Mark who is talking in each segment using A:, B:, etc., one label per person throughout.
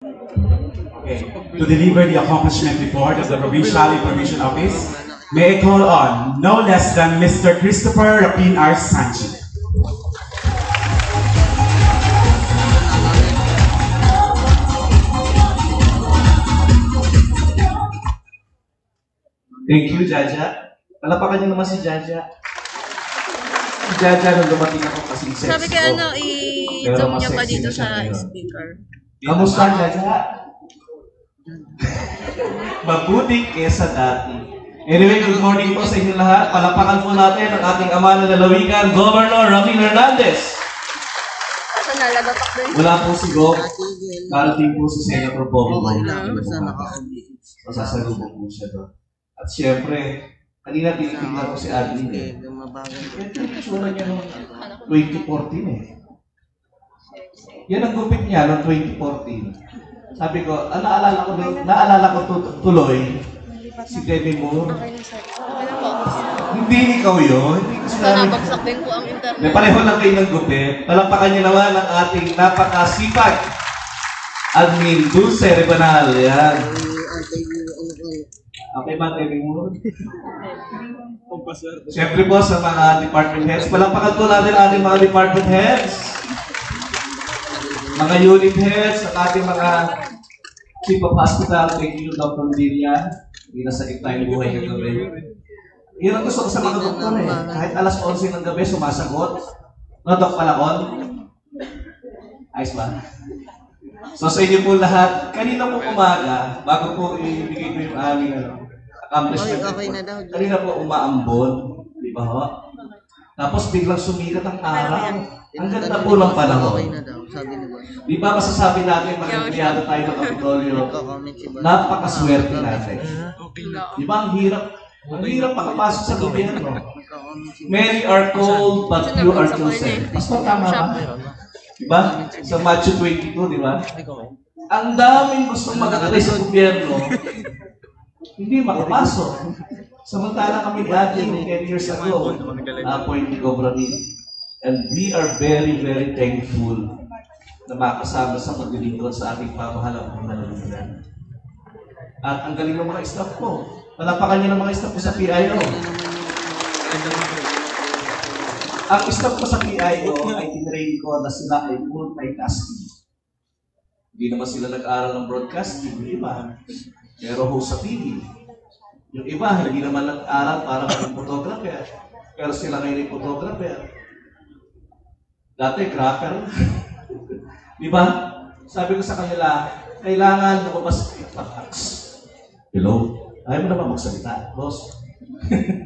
A: Okay. To deliver the accomplishment report of the Provincial Information Office, may I call on no less than Mr. Christopher Rapin R. Sanchez.
B: Thank you, Jaja. Palapakan niyo naman si Jaja. Si Jaja nung dumating ako kasing sex.
C: Sabi kaya i-zoom niya pa dito sa speaker.
B: Kamusta, Jaja? Mabuti kesa dati. Anyway, good morning po sa inyo lahat. Palapakan po natin ang ating ama na lalawigan, Governor Ramil Hernandez.
C: Ito nalagapak din.
B: Wala po si Gov. Karating po si Senator Bobby. Masasalubong po siya doon. At siyempre, kanina tinitingnan ko si Adlin eh. Ito yung itsura niya noong 2014 eh. Yan ang gupit niya noong 2014. Sabi ko, naalala ko tuloy si Demi Moore. Hindi ikaw yun.
C: Nabagsak din po ang internet.
B: May pareho lang kayo ng gupit. Palampakan niyo naman ang ating napakasipag Admin Dulce Rebanal. Yan. Okay ba, Demi Moore? Siyempre po sa mga department heads. Palampakan po natin ang ating mga department heads. Mga unit heads, at ating mga chief of hospital. Thank you, Dr. Lilia. Hindi nasakit tayong buhay ng gabi. Yun ang gusto ko sa mga doktor eh. Kahit alas 11 ng gabi, sumasagot. No, Dok Palakon? Ayos ba? So sa inyo po lahat, kanina po umaga, bago po ibigay ko yung aming accomplishment. Kanina po umaambon. Di ba ho? Tapos biglang sumikat ang araw. Ang ganda po ng panahon. Di ba masasabi natin mag-empleyado tayo ng Kapitolyo? Napakaswerte natin. Di ba ang hirap? Ang hirap makapasok sa gobyerno. Many are called, but few are chosen. Pastor, tama ba? Di ba? Sa Matthew 22, di ba? Ang daming gustong mag-aray sa gobyerno, hindi makapasok. Samantala kami dati, 10 years ago, appoint ni Governor. And we are very, very thankful na makasama sa paglilingkod sa ating pamahalang pananalunan. At ang galing ng mga staff ko. Palapakan niyo ng mga staff ko sa PIO. Ang staff ko sa PIO ay tinrain ko na sila ay multitasking. Hindi naman sila nag-aral ng broadcasting, yung iba. Pero host sa TV. Yung iba, hindi naman nag-aral para maging photographer. Pero sila ngayon ay photographer. Dati, crapper. Di ba? Sabi ko sa kanila, kailangan lumabas ipatax. Hello? Ayaw mo naman magsalita, boss.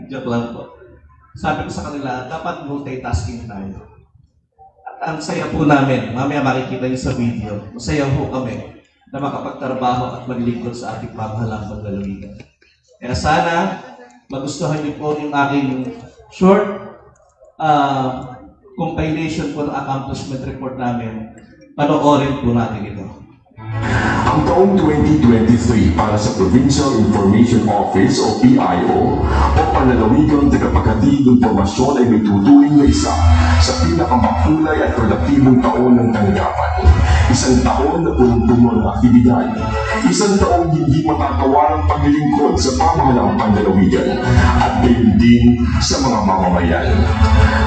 B: Joke lang po. Sabi ko sa kanila, dapat multitasking tayo. At ang saya po namin, mamaya makikita niyo sa video, masaya po kami na makapagtrabaho at maglingkod sa ating pamahalang paglalawigan. Kaya sana, magustuhan niyo po yung aking short compilation po ng accomplishment report namin. Panoorin po natin ito.
D: Ang taong 2023 para sa Provincial Information Office o PIO o panlalawigang tagapaghatid ng impormasyon ay may tuturing na isa sa pinakamakulay at produktibong taon ng tanggapan. Isang taon na punong-puno ng aktibidad. Isang taong hindi matatawarang paglilingkod sa pamahalaang panlalawigan at gayon din sa mga mamamayan.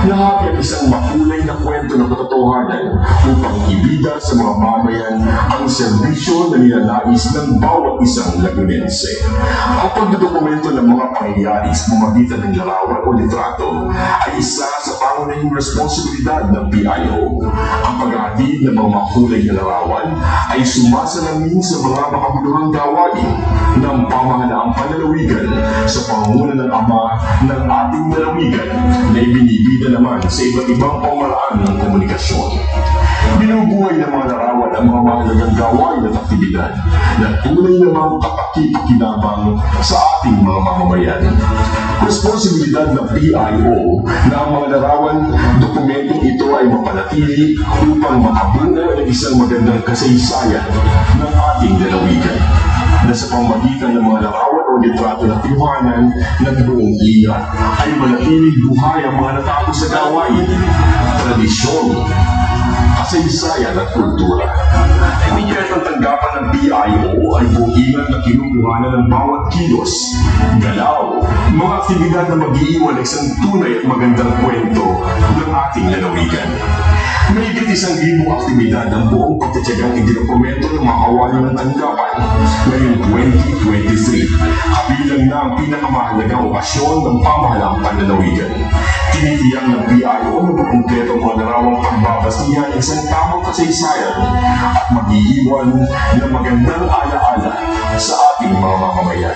D: Lahat ay isang makulay na kwento ng katotohanan upang ibida sa mga mamayan ang serbisyo na nilalais ng bawat isang Lagunense. Ang pagdodokumento ng mga pangyayari sa pamamagitan ng larawan o litrato ay isa sa pangunahing responsibilidad ng PIO. Ang paghahatid ng mga makulay na larawan ay sumasalamin sa mga makabuluhang gawain ng pamahalaang panlalawigan sa pangunguna ng ama ng ating lalawigan na ibinibida naman sa iba't ibang pamaraan ng komunikasyon. Binubuhay ng mga larawan ang mga mahalagang gawain at aktibidad na tunay namang kapakipakinabang sa ating mga mamamayan. Responsibilidad ng PIO na ang mga larawan dokumentong ito ay mapanatili upang makabunga ng isang magandang kasaysayan ng ating lalawigan na sa pamamagitan ng mga larawan o litrato na tiwanan ng buong linya ay manatiling buhay ang mga natapos na gawain, tradisyon, kasaysayan at kultura. Ibigyan ang tanggapan ng PIO ay buingat na kinukuhanan ng bawat kilos, galaw, mga aktibidad na mag-iiwan ng isang tunay at magandang kwento ng ating lalawigan. Mahigit 1,000 aktibidad ang buong pagtatyagang ididokumento ng mga kawali ng tanggapan ngayong 2023. Kabilang na ang pinakamahalagang okasyon ng pamahalaang panlalawigan. Tinitiyak ng PIO na makumpleto ang mga larawang pagbabasihan ng isang tamang kasaysayan at mag-iiwan ng magandang alaala sa ating mga mamamayan.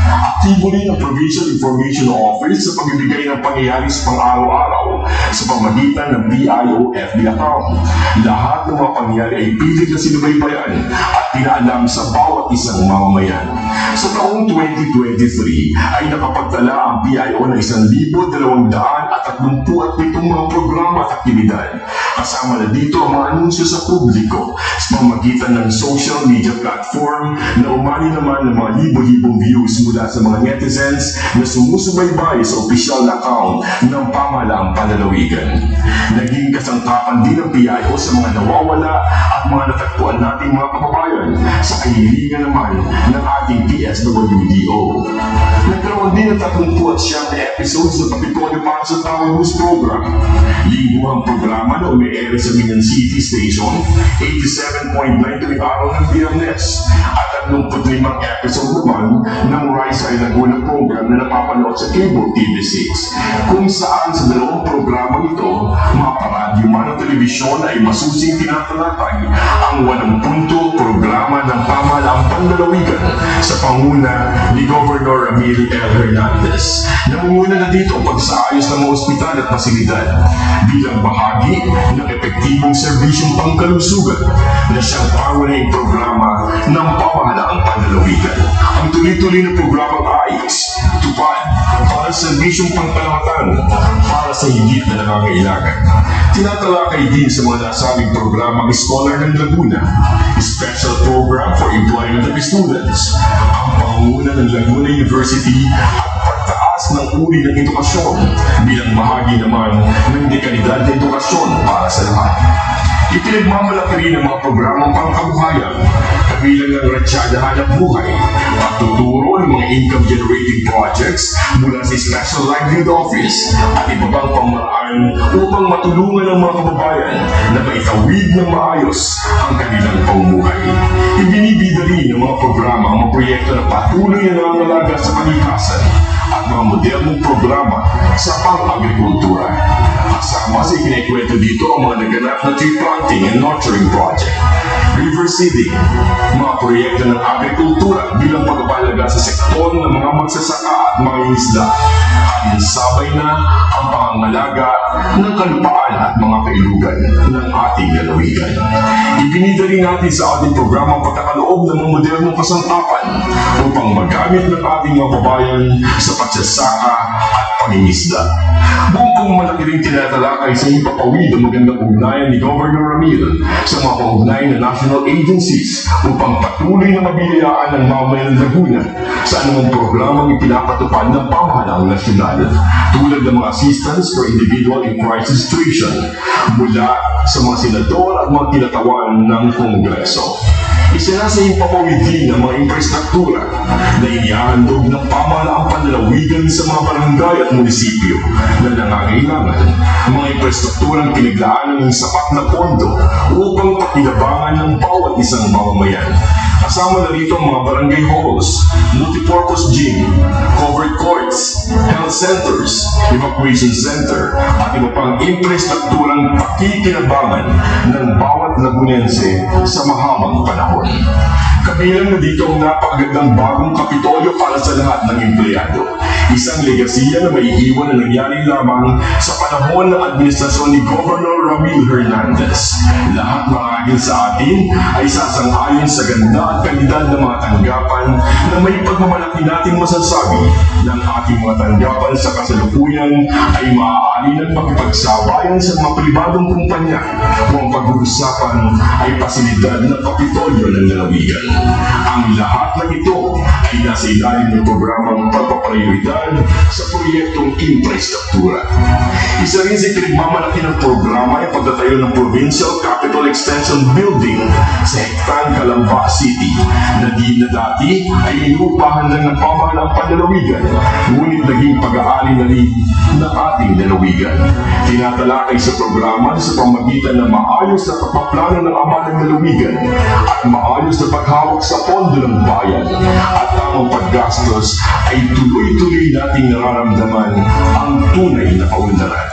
D: Aktibo rin ang Provincial Information Office sa pagbibigay ng pangyayari sa pang-araw-araw sa pamagitan ng PIO FB account. Lahat ng mga pangyayari ay pilit na sinubaybayan at pinaalam sa bawat isang mamamayan. Sa taong 2023 ay nakapagtala ang PIO ng 1,237 mga programa at aktibidad. Kasama na dito ang mga anunsyo sa publiko sa pamagitan ng social media platform na umani naman ng mga libo-libong views mula sa mga netizens na sumusubaybay sa opisyal na account ng pamahalaang panlalawigan. Naging kasangkapan din ng PIO sa mga nawawala at mga natagpuan nating mga kababayan sa kahilingan naman ng ating PSWDO. Nagkaroon din ng 39 na episodes ng Kapitolyo para sa Tao News Program. Lingguhang programa na umiere sa Binyan City Station, 87.9 araw ng Biyernes, at 35 episode naman ng Rise ay Laguna program na napapanood sa Cable TV6, kung saan sa dalawang programa nito, mga paradyo man ng telebisyon ay masusing tinatalakay ang 80 programa ng pamahalaang panlalawigan sa panguna ni Governor Ramil L. Hernandez. Namumuna na dito ang pagsaayos ng mga ospital at pasilidad bilang bahagi ng epektibong serbisyong pangkalusugan na siyang pangunahing programa ng pamahalaang panlalawigan. Ang tuloy-tuloy na programang AIS, tupad para sa serbisyong pangkalahatan para sa higit na nangangailangan. Tinatalakay din sa mga nasabing programang Scholar ng Laguna, Special Program for Employment of Students, ang pangunguna ng Laguna University at pagtaas ng uri ng edukasyon bilang bahagi naman ng dekalidad na edukasyon para sa lahat. Ipinagmamalaki rin ang mga programang pangkabuhayan, kabilang ng Ratsyada Hanap Buhay, pagtuturo ng mga income-generating projects mula sa Special Livelihood Office at iba pang pamaraan upang matulungan ang mga kababayan na maitawid ng maayos ang kanilang pamumuhay. Ibinibida rin ng mga programa ang mga proyekto na patuloy na nangangalaga sa kalikasan at mga modernong programa sa pang-agrikultura. Kasama sa ikinikwento dito ang mga naganap na tree planting and nurturing project, river seeding, mga proyekto ng agrikultura bilang pagpapalaga sa sektor ng mga magsasaka at mga isla, at sabay na ang pangangalaga ng kalupaan at mga kailugan ng ating lalawigan. Ibinida rin natin sa ating programang pagkakaloob ng mga modernong kasangkapan upang magamit ng ating mga babayan sa pagsasaka at pangingisda. Buong malaki rin tinatalakay sa ipapawid ang magandang ugnayan ni Governor Ramil sa mga kaugnayan ng national agencies upang patuloy na mabiyayaan ng mamayan ng Laguna sa anumang programang ipinapatupad ng pamahalaang nasyonal, tulad ng mga assistance for individual in crisis situation mula sa mga senador at mga tinatawan ng Kongreso. Isa na sa impapawid din ang mga infrastruktura na inihahandog ng pamahalaang panlalawigan sa mga barangay at munisipyo na nangangailangan. Mga infrastrukturang pinaglaanan ng sapat na pondo upang pakinabangan ng bawat isang mamamayan. Kasama na rito ang mga barangay halls, multipurpose gym, covered courts, health centers, evacuation center, at iba pang infrastrukturang pakikinabangan ng bawat Lagunense sa mahabang panahon. Kabilang na dito ang napakagandang bagong kapitolyo para sa lahat ng empleyado. Isang legasiya na maiiwan na nangyari lamang sa panahon ng administrasyon ni Governor Ramil Hernandez. Lahat marahil sa atin ay sasang-ayon sa ganda at kalidad ng mga tanggapan na may pagmamalaki nating masasabi ng ating mga tanggapan sa kasalukuyan ay maaari ng makipagsabayan sa mga pribadong kumpanya kung ang pag-uusapan ay pasilidad ng kapitolyo ng lalawigan. Ang lahat ng ito ay nasa ilalim ng programang pagpaprioridad sa proyektong infrastruktura. Isa rin sa pinagmamalaki ng programa ay pagtatayo ng Provincial Capital Capital Extension Building sa Hectan, Calamba City na dati ay inuupahan lang ng pamahalaang panlalawigan, ngunit naging pag-aari na rin ng ating lalawigan. Tinatalakay sa programa sa pamagitan ng maayos na pagpaplano ng ama ng lalawigan at maayos na paghawak sa pondo ng bayan at tamang paggastos ay tuloy-tuloy nating nararamdaman ang tunay na kaunlaran.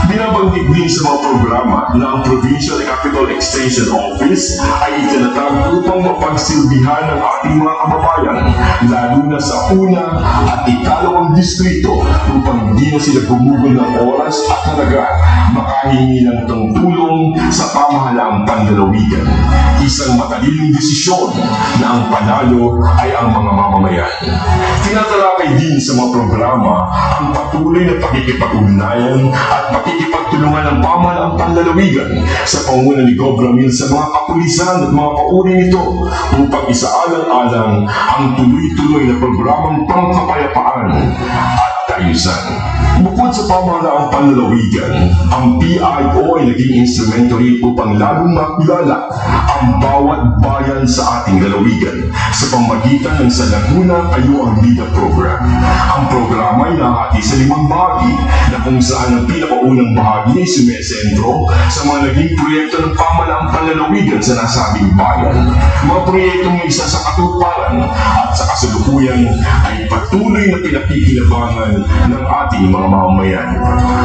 D: Binabanggit din sa mga programa na ang Provincial Capital Extension Office ay itinatag upang mapagsilbihan ng ating mga kababayan, lalo na sa una at ikalawang distrito upang hindi na sila gumugol ng oras at halaga makahingi ng tulong sa pamahalaang panlalawigan. Isang matalinong desisyon na ang panalo ay ang mga mamamayan. Tinatalakay din sa mga programa ang patuloy na pakikipag-ugnayan at pakikipagtulungan ng pamahalaang panlalawigan sa pangunguna ni Gov. Ramil sa mga kapulisan at mga pauri nito upang isaalang-alang ang tuloy-tuloy na programang pangkapayapaan at kaayusan. Bukod sa pamahalaang panlalawigan, ang PIO ay naging instrumento rin upang lalong makilala ang bawat bayan sa ating lalawigan sa pamamagitan ng Sa Laguna Kayo ang Bida Program. Ang programa ay nahati sa 5 bahagi na kung saan ang pinakaunang bahagi ay sumesentro sa mga naging proyekto ng pamahalaang panlalawigan sa nasabing bayan. Mga proyektong may isa sa katuparan at sa kasalukuyan ay patuloy na pinakikinabangan ng ating mga mamamayan.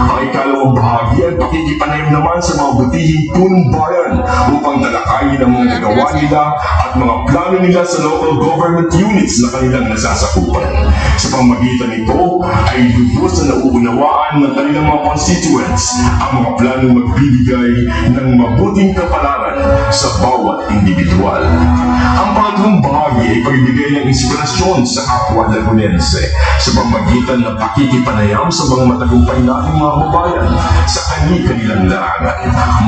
D: Ang ikalawang bahagi ay pakikipanayam naman sa mga butihing punong bayan upang talakayin ang mga nagawa nila at mga plano nila sa local government units na kanilang nasasakupan. Sa pamamagitan nito ay lubos na nauunawaan ng kanilang mga constituents ang mga planong magbibigay ng mabuting kapalaran sa bawat individual. Ang pangatlong bahagi ay pagbibigay ng inspirasyon sa kapwa Lagunense sa pamamagitan ng pakikipanayam sa mga matagumpay nating mga kababayan sa kanilang larangan.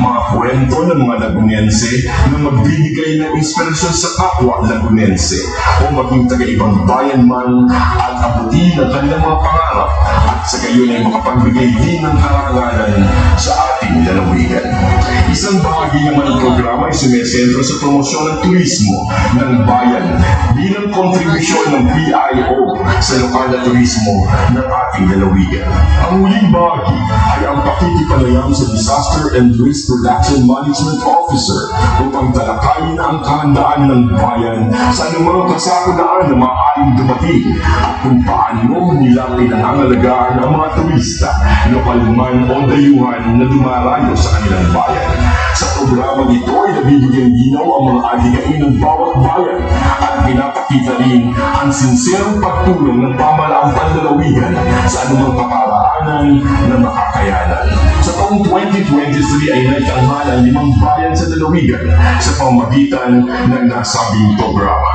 D: Mga kwento ng mga Lagunense na magbibigay ng inspirasyon sa kapwa Lagunense o maging taga-ibang bayan man at abutin ang kanilang mga pangarap at sa gayon ay makapagbigay din ng karangalan sa ating lalawigan. Isang bahagi naman ng programa ay sumesentro sa promosyon ng turismo ng bayan bilang kontribusyon ng PIO sa lokal na turismo ng ating lalawigan. Ang huling bahagi ay ang pakikipanayam sa Disaster and Risk Reduction Management Officer upang talakayin ang kahandaan ng bayan sa anumang kasakunaan na maaaring dumating at kung paano nila pinangangalagaan ang mga turista, lokal man o dayuhan na dumarayo sa kanilang bayan. Sa programang ito ay nabibigyan ginaw ang mga aligain ng bawat bayan at pinapakita rin ang sinserong pagtulong ng pamahalaang panlalawigan sa anumang kaparaanan na makakayanan. Sa taong 2023 ay naitanghal ang 5 bayan sa lalawigan sa pamamagitan ng nasabing programa.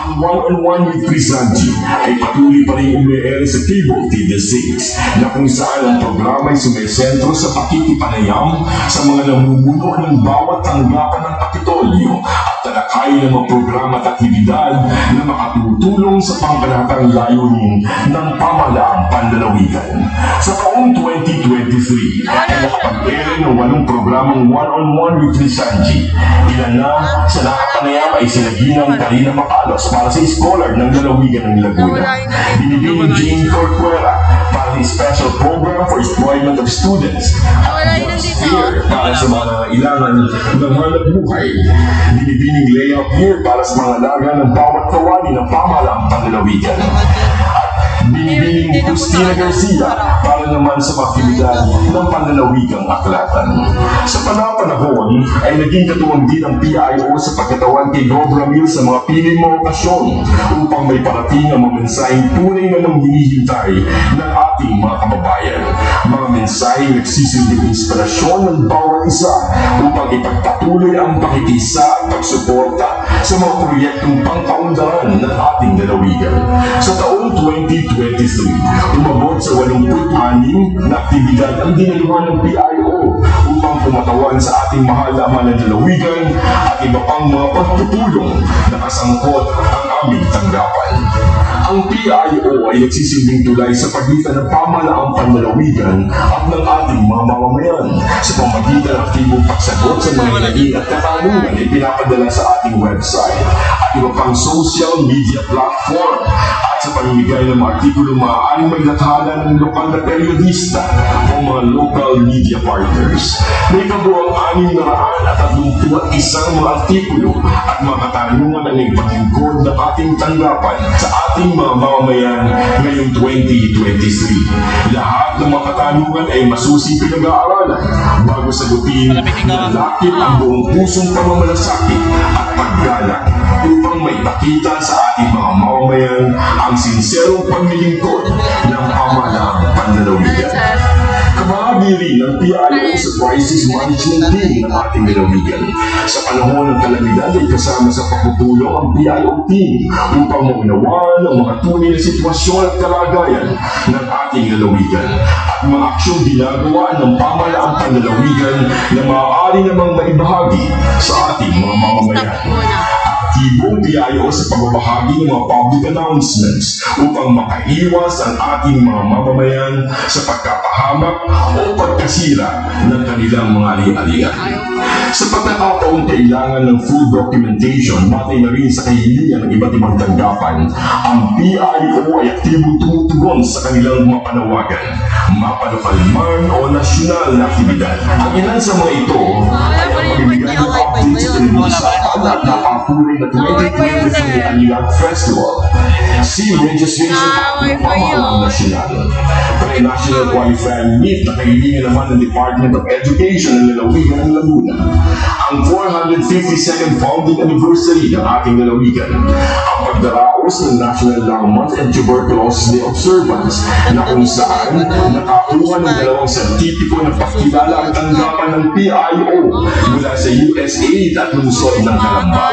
D: Ang One-on-One with Crisanti ay patuloy pa rin umiere sa Cable TV6 na kung saan ang programa ay sumesentro sa pakikipanayam sa mga namumuno ng bawat tanggapan ng Kapitolyo at talakayin ng mga programa at aktibidad na makatutulong sa pangkalahatang layunin ng pamahalaang panlalawigan. Sa taong 2023 ay nakapag-ere ng 8 programang One-on-One with Crisanti. Ilan na sa nakapanayam ay sina Ginang Karina Macalos para sa scholar ng lalawigan ng Laguna. Binibini Jane Corcuera para sa special program for employment of students. Here para sa mga ilangan ng hanap buhay. Binibining layout here para sa mga alaga ng bawat kawani ng pamahalaang panlalawigan. Binibining Justina Garcia para naman sa aktibidad ng panlalawigang aklatan. Sa panahon ay naging katuwang din ang PIO sa pagkatawan kay Gov. Ramil sa mga piling mga okasyon upang may parating ang mga mensaheng tunay na nang hinihintay ng ating mga kababayan. Mga mensaheng nagsisilbing inspirasyon ng bawat isa upang ipagpatuloy ang pakikisa at pagsuporta sa mga proyektong pangkaunlaran ng ating lalawigan. Sa taong 2023, umabot sa 86 na aktibidad ang dinaluhan ng PIO upang pumatawan sa ating mahal na ama ng lalawigan at iba pang mga pagpupulong na kasangkot ang aming tanggapan. Ang PIO ay nagsisilbing tulay sa pagitan ng pamahalaang panlalawigan at ng ating mga mamamayan sa pamagitan ng aktibong pagsagot sa mga hinaing at katanungan na ipinapadala sa ating website at iba pang social media platform at sa pamimigay ng mga artikulong maaaring may lathala ng lokal na periodista o mga local media partners. May kabuang 631 mga artikulo at mga katanungan na nagpaglingkod ng ating tanggapan sa ating mga mamamayan ngayong 2023. Lahat ng mga katanungan ay masusing pinag-aaralan bago sagutin na lakit ang buong pusong pamamalasakit at paggalang upang may pakita sa ating mga mamamayan ang sinserong paglilingkod ng pamahalaang panlalawigan. Kabahagi rin ng PIO sa crisis management team ng ating lalawigan. Sa panahon ng kalamidad ay kasama sa pagpupulong ang PIO team upang maunawaan ang mga tunay na sitwasyon at kalagayan ng ating lalawigan at mga aksyong ginagawa ng pamahalaang panlalawigan na maaari namang maibahagi sa ating mga mamamayan. Aktibong PIO sa pagbabahagi ng mga public announcements upang makaiwas ang ating mga mamamayan sa pagkapahamak o pagkasira ng kanilang mga ali-alian. Sa pagkakataong kailangan ng full documentation, batay na rin sa kahilingan ng iba't ibang tanggapan, ang PIO ay aktibong tumutugon sa kanilang mga panawagan, mapanukal man o nasyonal na aktibidad. Ang ilan sa mga ito ay ang pagbibigay ng updates sa telebisahan at napakulay na 2023 Aliag Festival. See registration ng pamahalaang nasyonal. Pre-National Qualifying Meet na kahilingan naman ng Department of Education ng lalawigan ng Laguna. Ang 452nd founding anniversary ng ating lalawigan. Ang pagdaraos ng National Lung Month and Tuberculosis Day Observance na kung saan nakakuha ng 2 sertipiko na pakilala ang tanggapan ng PIO mula sa USAID at lungsod ng Calamba.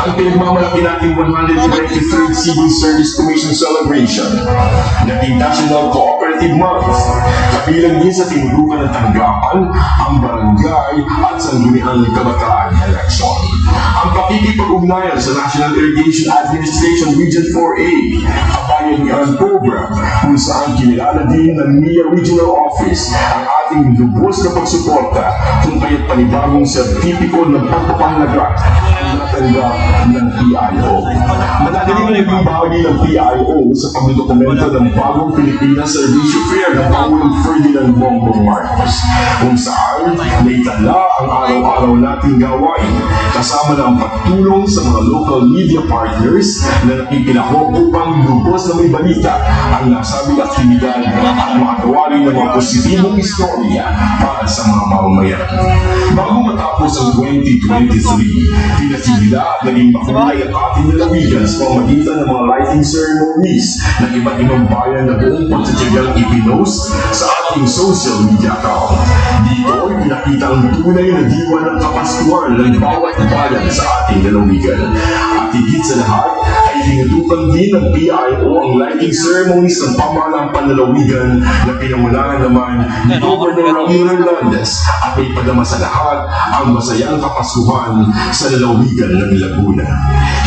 D: Ang pinagmamalaki nating 123rd Civil Service Commission Celebration, nating National Cooperative Month, kabilang din sa tinurukan ng tanggapan, ang barangay at sangguniang kabataan election. Ang pakikipag-ugnayan sa National Irrigation Administration Region 4A, kabayanihan program, kung saan kinilala din ng NIA Regional Office ang ating lubos na pagsuporta kung kaya't panibagong sertipiko ng pagpapahalaga ang natanggap ng PIO. Madagaling na nagbibahagi ng PIO sa pagdokumento ng bagong Pilipinas Servicio Fair ng Pangulong Ferdinand Bongbong Marcos, kung saan naitala ang araw-araw nating gawain kasama ng pagtulong sa mga local media partners na nakikilahok upang lubos na may balita ang nasabing aktibidad at makagawa rin ng mga positibong istorya para sa mga mamamayan. Bago matapos ang 2023, pinatibila at naging makulay ang ating lalawigan sa pamamagitan ng mga lighting ceremonies ng iba't ibang bayan na buong pagtitigang ipinost sa ating social media account. Dito ay pinakita ang tunay na diwa ng kapaskuhan ng bawat bayan sa ating lalawigan. At higit sa lahat, ay tinutukan din ng PIO ang lighting ceremonies ng pamahalaang panlalawigan na pinamulaan naman ni Governor Ramil Hernandez at may padama sa lahat ang masayang kapaskuhan sa lalawigan ng Laguna.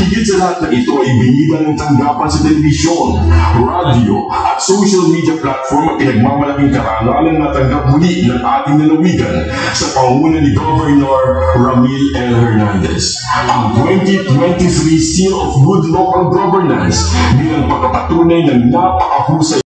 D: Higit sa lahat na ito ay binida ng tanggapan sa telebisyon, radyo at social media platform at pinagmamalaking karangalan na tanggap muli ng ating lalawigan sa pangunguna ni Governor Ramil L. Hernandez. Ang 2023 Seal of Good Local Governance bilang pagpapatunay ng napakahusay